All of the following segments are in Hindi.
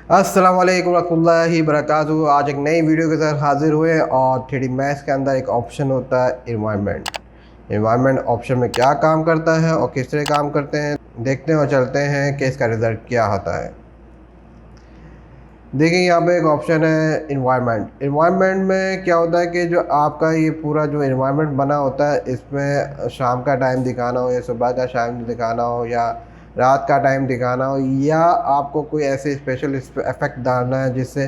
अस्सलाम वालेकुम रहमतुल्लाहि वबरकातुहू। आज एक नई वीडियो के साथ हाजिर हुए और 3D मैथ्स के अंदर एक ऑप्शन होता है इन्वायरमेंट। इन्वायरमेंट ऑप्शन में क्या काम करता है और किस तरह काम करते हैं, देखते हैं और चलते हैं कि इसका रिज़ल्ट क्या होता है। देखिए यहाँ पे एक ऑप्शन है इन्वायरमेंट। इन्वायरमेंट में क्या होता है कि जो आपका ये पूरा जो इन्वायरमेंट बना होता है, इसमें शाम का टाइम दिखाना हो या सुबह का टाइम दिखाना हो या रात का टाइम दिखाना हो, या आपको कोई ऐसे स्पेशल इफेक्ट डालना है जिससे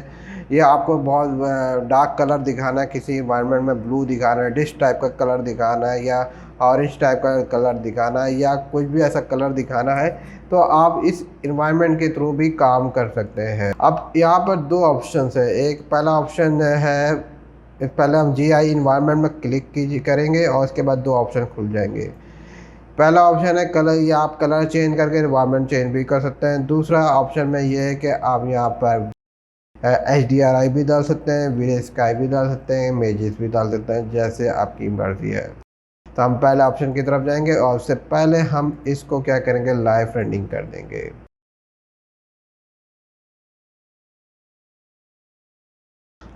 ये आपको बहुत डार्क कलर दिखाना है, किसी इन्वायरमेंट में ब्लू दिखाना है, डिश टाइप का कलर दिखाना है या ऑरेंज टाइप का कलर दिखाना है या कुछ भी ऐसा कलर दिखाना है, तो आप इस इन्वायरमेंट के थ्रू भी काम कर सकते हैं। अब यहाँ पर दो ऑप्शंस है। एक पहला ऑप्शन है, पहले हम जी आई इन्वायरमेंट में क्लिक कीजिए करेंगे और उसके बाद दो ऑप्शन खुल जाएंगे। पहला ऑप्शन है कलर, या आप कलर चेंज करके इन्वायरमेंट चेंज भी कर सकते हैं। दूसरा ऑप्शन में ये है कि आप यहाँ पर HDRI भी डाल सकते हैं, वीडियो स्काई भी डाल सकते हैं, इमेजेस भी डाल सकते हैं, जैसे आपकी मर्ज़ी है। तो हम पहले ऑप्शन की तरफ जाएंगे और उससे पहले हम इसको क्या करेंगे, लाइव रेंडरिंग कर देंगे।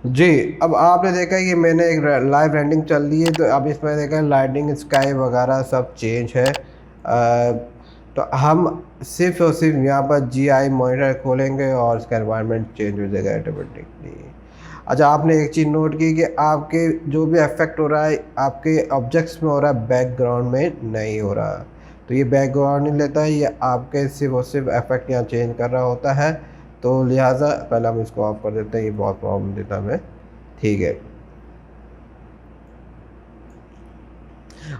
जी, अब आपने देखा कि मैंने एक लाइव रेंडरिंग चल रही है, तो अब इसमें देखा लाइटिंग स्काई वगैरह सब चेंज है। तो हम सिर्फ और सिर्फ यहाँ पर GI मॉनिटर खोलेंगे और इसका एनवायरनमेंट चेंज हो जाएगा ऑटोमेटिकली। अच्छा, आपने एक चीज़ नोट की कि आपके जो भी इफेक्ट हो रहा है आपके ऑब्जेक्ट्स में हो रहा है, बैकग्राउंड में नहीं हो रहा। तो ये बैकग्राउंड नहीं लेता है, ये आपके सिर्फ और सिर्फ इफेक्ट यहाँ चेंज कर रहा होता है। तो लिहाजा पहले हम इसको ऑफ कर देते हैं, ये बहुत प्रॉब्लम देता है हमें। ठीक है,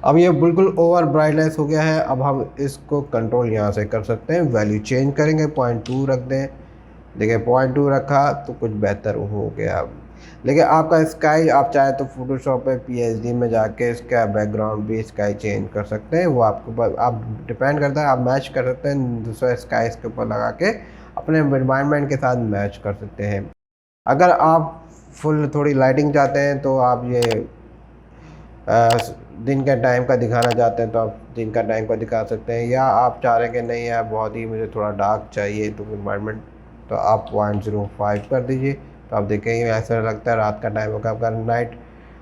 अब ये बिल्कुल ओवर ब्राइटनेस हो गया है। अब हम इसको कंट्रोल यहाँ से कर सकते हैं, वैल्यू चेंज करेंगे, 0.2 रख दें। देखिए 0.2 रखा तो कुछ बेहतर हो गया। अब लेकिन आपका स्काई, आप चाहे तो फोटोशॉप पे PSD में जाके इसका बैकग्राउंड भी स्काई चेंज कर सकते हैं। वो आपके ऊपर आप डिपेंड करता है, आप मैच कर सकते हैं दूसरा स्काई इसके ऊपर लगा के अपने एनवायरनमेंट के साथ मैच कर सकते हैं। अगर आप फुल थोड़ी लाइटिंग चाहते हैं तो आप ये दिन का टाइम का दिखाना चाहते हैं तो आप दिन का टाइम का दिखा सकते हैं, या आप चाह रहे हैं कि नहीं यार बहुत ही मुझे थोड़ा डार्क चाहिए तो इन्वायरमेंट, तो आप 0.05 कर दीजिए। तो आप देखेंगे ऐसा लगता है रात का टाइम होगा आपका नाइट।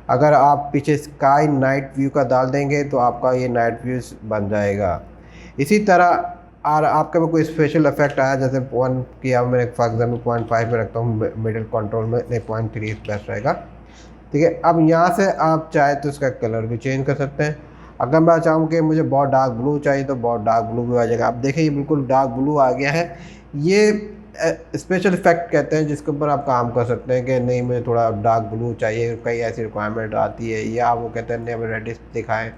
अगर आप पीछे स्काई नाइट व्यू का डाल देंगे तो आपका ये नाइट व्यू बन जाएगा। इसी तरह और आपका कोई स्पेशल इफेक्ट आया, जैसे 1 किया मैंने फॉर एग्जाम्पल 0.5 में रखता हूँ, मिडिल कंट्रोल में, नहीं 0.3 बेस्ट रहेगा। ठीक है, अब यहाँ से आप चाहे तो इसका कलर भी चेंज कर सकते हैं। अगर मैं चाहूँ कि मुझे बहुत डार्क ब्लू चाहिए तो बहुत डार्क ब्लू भी आ जाएगा। आप देखिए ये बिल्कुल डार्क ब्लू आ गया है। ये स्पेशल इफेक्ट कहते हैं जिसके ऊपर आप काम कर सकते हैं कि नहीं मुझे थोड़ा डार्क ब्लू चाहिए, कई ऐसी रिक्वायरमेंट आती है, या वो कहते हैं नहीं हमें रेडिश दिखाएं,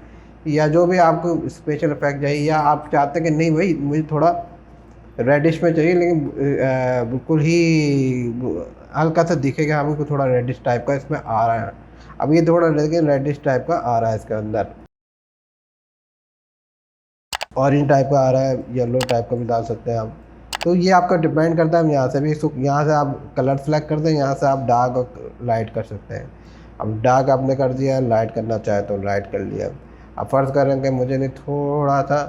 या जो भी आपको स्पेशल इफेक्ट चाहिए, या आप चाहते हैं कि नहीं भाई मुझे थोड़ा रेडिश में चाहिए लेकिन बिल्कुल ही हल्का सा दिखेगा, हमको थोड़ा रेडिश टाइप का इसमें आ रहा है। अब ये थोड़ा लेकिन रेडिश टाइप का आ रहा है, इसके अंदर ऑरेंज टाइप का आ रहा है, येलो टाइप का भी डाल सकते हैं आप। तो ये आपका डिपेंड करता है। हम यहाँ से भी इसको, यहाँ से आप कलर सेलेक्ट कर दें, यहाँ से आप डार्क और लाइट कर सकते हैं। अब डार्क आपने कर दिया, लाइट करना चाहे तो लाइट कर लिया। अब फ़र्ज़ करें कि मुझे नहीं थोड़ा सा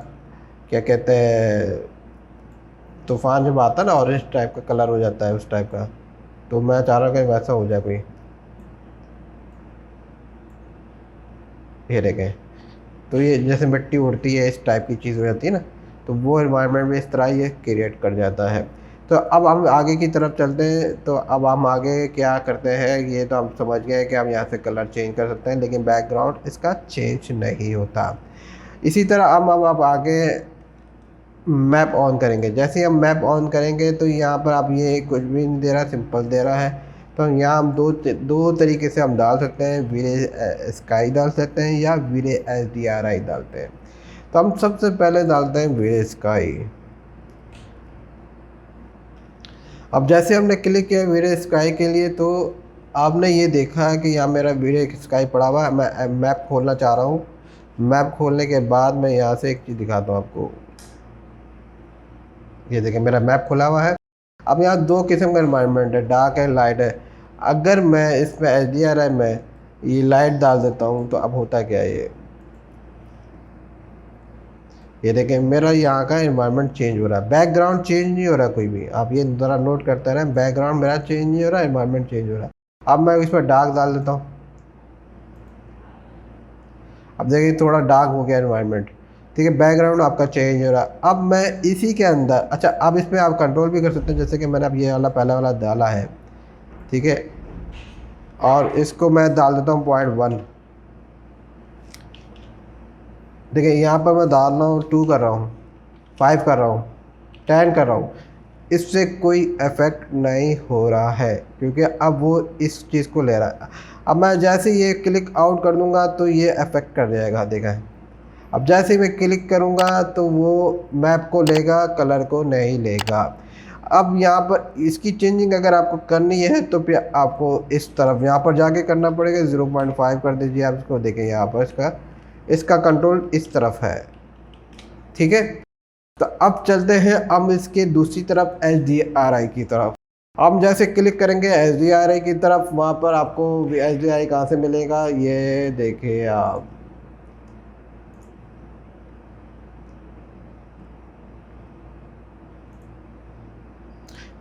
क्या कहते हैं, तूफ़ान जब आता है ना ऑरेंज टाइप का कलर हो जाता है उस टाइप का, तो मैं चाह रहा हूँ कि वैसा हो जाए कोई। ये देखें, तो ये जैसे मिट्टी उड़ती है इस टाइप की चीज़ हो जाती है ना, तो वो इन्वायरमेंट में इस तरह ये क्रिएट कर जाता है। तो अब हम आगे की तरफ चलते हैं। तो अब हम आगे क्या करते हैं, ये तो हम समझ गए कि हम यहाँ से कलर चेंज कर सकते हैं लेकिन बैकग्राउंड इसका चेंज नहीं होता। इसी तरह अब आगे मैप ऑन करेंगे। जैसे ही हम मैप ऑन करेंगे तो यहाँ पर आप ये कुछ भी नहीं दे रहा, सिंपल दे रहा है। तो यहाँ हम दो तरीके से हम डाल सकते हैं, वीरे स्काई डाल सकते हैं या वीरे HDRI डालते हैं। तो हम सबसे पहले डालते हैं वीरे स्काई। अब जैसे हमने क्लिक किया वीरे स्काई के लिए, तो आपने ये देखा है कि यहाँ मेरा वीरे स्काई पड़ा हुआ है। मैं मैप खोलना चाह रहा हूँ। मैप खोलने के बाद मैं यहाँ से एक चीज़ दिखाता हूँ आपको। ये देखिए मेरा मैप खुला हुआ है। अब यहाँ दो किस्म का इन्वायरमेंट है, डार्क है लाइट है। अगर मैं इसमें HDRI में ये लाइट डाल देता हूँ तो अब होता क्या है, ये देखें मेरा यहाँ का एनवायरनमेंट चेंज हो रहा है, बैकग्राउंड चेंज नहीं हो रहा कोई भी। आप ये ज़रा नोट करते रहें, बैकग्राउंड मेरा चेंज नहीं हो रहा, एनवायरनमेंट चेंज हो रहा है। अब मैं इस पर डार्क डाल देता हूँ। अब देखिए थोड़ा डार्क हो गया एनवायरनमेंट, ठीक है, बैकग्राउंड आपका चेंज हो रहा है। अब मैं इसी के अंदर, अच्छा अब इसमें आप कंट्रोल भी कर सकते हैं, जैसे कि मैंने अब ये वाला पहला वाला डाला है, ठीक है, और इसको मैं डाल देता हूँ 0.1। देखिए यहाँ पर मैं डाल रहा हूँ 2 कर रहा हूँ, 5 कर रहा हूँ, 10 कर रहा हूँ, इससे कोई इफेक्ट नहीं हो रहा है क्योंकि अब वो इस चीज़ को ले रहा है। अब मैं जैसे ये क्लिक आउट कर दूंगा तो ये इफेक्ट कर देगा, देखा है। अब जैसे ही मैं क्लिक करूंगा तो वो मैप को लेगा, कलर को नहीं लेगा। अब यहाँ पर इसकी चेंजिंग अगर आपको करनी है तो फिर आपको इस तरफ यहाँ पर जाके करना पड़ेगा, 0.5 कर दीजिए आप इसको। देखें यहाँ पर इसका कंट्रोल इस तरफ है, ठीक है। तो अब चलते हैं हम इसके दूसरी तरफ HDRI की तरफ। हम जैसे क्लिक करेंगे HDRI की तरफ, वहाँ पर आपको HDRI कहाँ से मिलेगा, ये देखिए आप,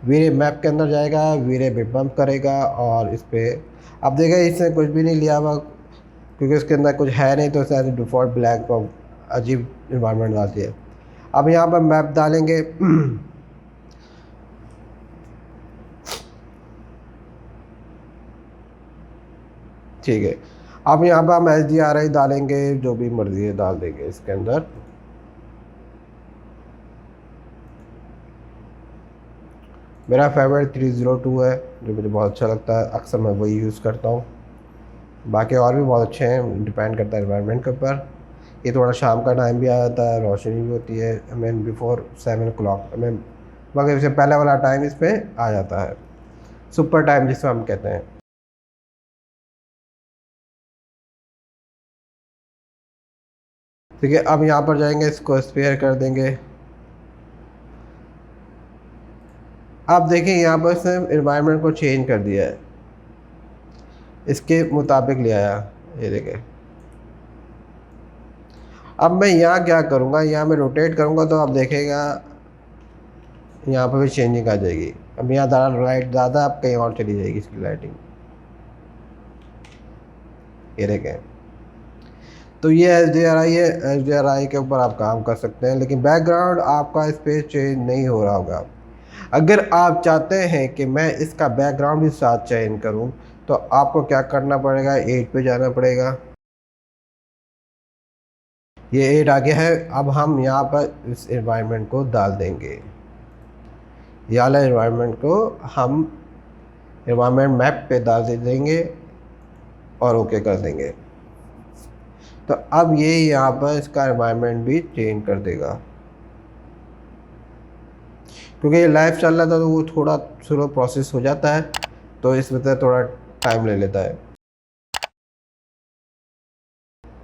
वीरे मैप के अंदर जाएगा, वीरे पे बम्प करेगा और इस पर अब देखिए इसने कुछ भी नहीं लिया हुआ क्योंकि उसके अंदर कुछ है नहीं, तो शायद डिफ़ॉल्ट ब्लैक और अजीब इन्वायरमेंट आती है। अब यहाँ पर मैप डालेंगे ठीक है। अब यहाँ पर हम HDRI डालेंगे, जो भी मर्जी है डाल देंगे इसके अंदर। मेरा फेवरेट 302 है जो मुझे बहुत अच्छा लगता है, अक्सर मैं वही यूज़ करता हूँ। बाकी और भी बहुत अच्छे हैं, डिपेंड करता है एनवायरनमेंट के ऊपर। ये थोड़ा शाम का टाइम भी आ जाता है, रोशनी भी होती है, I mean before 7 o'clock, I mean मगर इससे पहले वाला टाइम इस पर आ जाता है, सुपर टाइम जिसको हम कहते हैं। ठीक है, अब यहाँ पर जाएंगे, इसको स्पेयर कर देंगे। आप देखें यहाँ पर इसने एनवायरनमेंट को चेंज कर दिया है, इसके मुताबिक ले आया, ये देखें। अब मैं यहाँ क्या करूँगा, यहाँ मैं रोटेट करूँगा तो आप देखेगा यहाँ पर भी चेंजिंग आ जाएगी। अब यहाँ ज़्यादा लाइट ज़्यादा, अब कहीं और चली जाएगी इसकी लाइटिंग, ये देखें। तो ये HDRI है, HDRI के ऊपर आप काम कर सकते हैं, लेकिन बैकग्राउंड आपका स्पेस चेंज नहीं हो रहा होगा। अगर आप चाहते हैं कि मैं इसका बैकग्राउंड भी साथ चेंज करूं तो आपको क्या करना पड़ेगा, 8 पे जाना पड़ेगा। ये 8 आ गया है। अब हम यहाँ पर इस एनवायरनमेंट को डाल देंगे, ये वाला एनवायरनमेंट को हम एनवायरनमेंट मैप पे डाल दे देंगे और ओके कर देंगे। तो अब ये यहाँ पर इसका एनवायरनमेंट भी चेंज कर देगा, क्योंकि ये लाइव चल रहा था तो वो थोड़ा स्लो प्रोसेस हो जाता है, तो इस वजह से थोड़ा टाइम ले लेता है।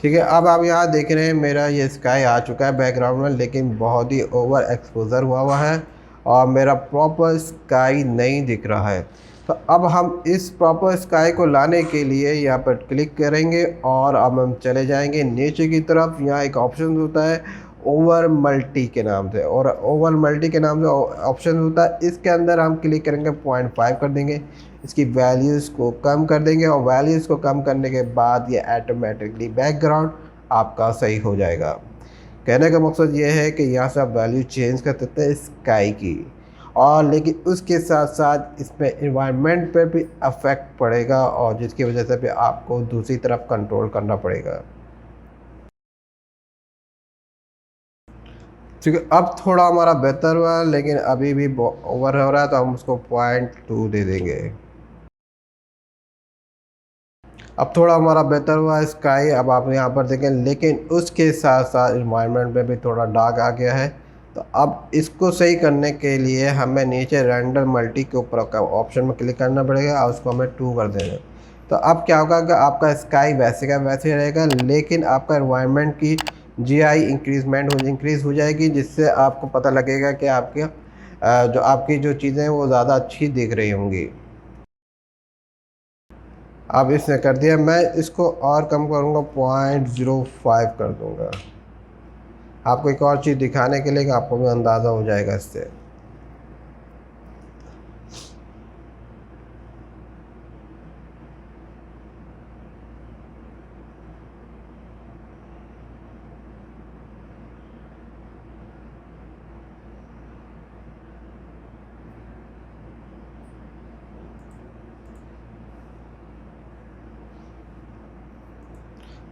ठीक है, अब आप यहाँ देख रहे हैं मेरा ये स्काई आ चुका है बैकग्राउंड में, लेकिन बहुत ही ओवर एक्सपोजर हुआ है और मेरा प्रॉपर स्काई नहीं दिख रहा है। तो अब हम इस प्रॉपर स्काई को लाने के लिए यहाँ पर क्लिक करेंगे और अब हम चले जाएंगे नीचे की तरफ। यहाँ एक ऑप्शन होता है ओवर मल्टी के नाम से, और ओवर मल्टी के नाम से ऑप्शन होता है, इसके अंदर हम क्लिक करेंगे, 0.5 कर देंगे, इसकी वैल्यूज़ को कम कर देंगे और वैल्यूज़ को कम करने के बाद ये ऑटोमेटिकली बैकग्राउंड आपका सही हो जाएगा। कहने का मकसद ये है कि यहाँ से आप वैल्यू चेंज कर सकते हैं स्काई की, और लेकिन उसके साथ साथ इसमें इन्वायरमेंट पर भी अफेक्ट पड़ेगा और जिसकी वजह से भी आपको दूसरी तरफ कंट्रोल करना पड़ेगा। ठीक है, अब थोड़ा हमारा बेहतर हुआ लेकिन अभी भी ओवर हो रहा है, तो हम उसको 0.2 दे देंगे। अब थोड़ा हमारा बेहतर हुआ स्काई, अब आप यहाँ पर देखें, लेकिन उसके साथ साथ इन्वायरमेंट में भी थोड़ा डार्क आ गया है। तो अब इसको सही करने के लिए हमें नीचे रेंडर मल्टी के ऊपर का ऑप्शन में क्लिक करना पड़ेगा और उसको हमें 2 कर देना। तो अब क्या होगा कि आपका स्काई वैसे का वैसे रहेगा, लेकिन आपका इन्वायरमेंट की GI इंक्रीज़ हो जाएगी, जिससे आपको पता लगेगा कि आपके जो आपकी जो चीज़ें हैं वो ज़्यादा अच्छी दिख रही होंगी। अब इसने कर दिया, मैं इसको और कम करूँगा, 0.05 कर दूँगा। आपको एक और चीज़ दिखाने के लिए कि आपको भी अंदाज़ा हो जाएगा इससे।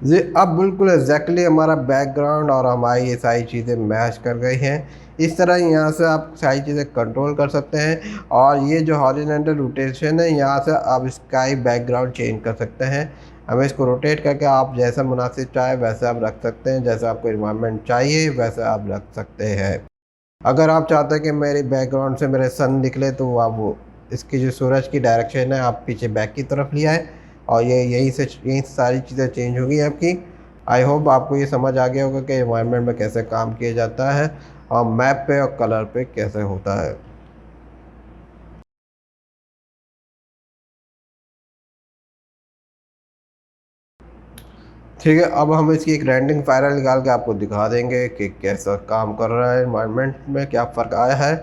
जी, अब बिल्कुल एग्जैक्टली हमारा बैकग्राउंड और हमारी ये सारी चीज़ें मैच कर गई हैं। इस तरह यहाँ से आप सारी चीज़ें कंट्रोल कर सकते हैं और ये जो हॉरिजॉन्टल रोटेशन है यहाँ से आप इसका ही बैकग्राउंड चेंज कर सकते हैं। हमें इसको रोटेट करके आप जैसा मुनासिब चाहे वैसे आप रख सकते हैं, जैसा आपको इन्वायरमेंट चाहिए वैसे आप रख सकते हैं। अगर आप चाहते हैं कि मेरे बैकग्राउंड से मेरे सन निकले तो आप वो इसकी जो सूरज की डायरेक्शन है आप पीछे बैक की तरफ ले आए और ये यहीं से सारी चीज़ें चेंज होगी आपकी। आई होप आपको ये समझ आ गया होगा कि एनवायरनमेंट में कैसे काम किया जाता है और मैप पे और कलर पे कैसे होता है। ठीक है, अब हम इसकी एक रेंडिंग फाइल निकाल के आपको दिखा देंगे कि कैसा काम कर रहा है, एनवायरनमेंट में क्या फ़र्क आया है।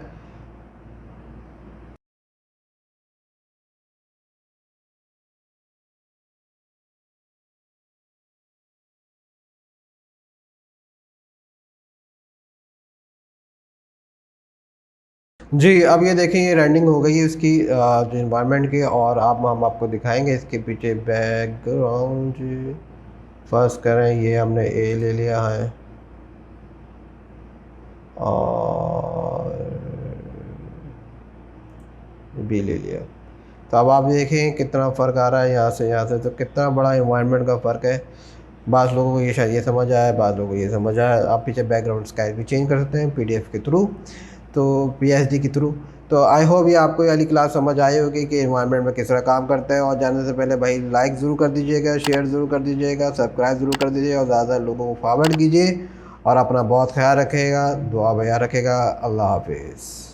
जी, अब ये देखिए ये रेंडिंग हो गई है इसकी जो एनवायरनमेंट की, और अब हम आपको दिखाएंगे इसके पीछे बैकग्राउंड। फर्स्ट करें, ये हमने ए ले लिया है और बी ले लिया। तो अब आप देखें कितना फ़र्क आ रहा है यहाँ से, तो कितना बड़ा एनवायरनमेंट का फ़र्क है। बाज़ लोगों को ये शायद ये समझ आया है, बाज़ लोगों को ये समझ आया। आप पीछे बैकग्राउंड स्काई भी चेंज कर सकते हैं पीडीएफ के थ्रू, तो पीएसडी के थ्रू। तो आई होप ये आपको ये वाली क्लास समझ आई होगी कि एनवायरनमेंट में किस तरह काम करता है। और जाने से पहले भाई लाइक ज़रूर कर दीजिएगा, शेयर ज़रूर कर दीजिएगा, सब्सक्राइब ज़रूर कर दीजिएगा और ज़्यादा लोगों को फॉरवर्ड कीजिए। और अपना बहुत ख्याल रखिएगा, दुआ बया रखेगा। अल्लाह हाफिज़।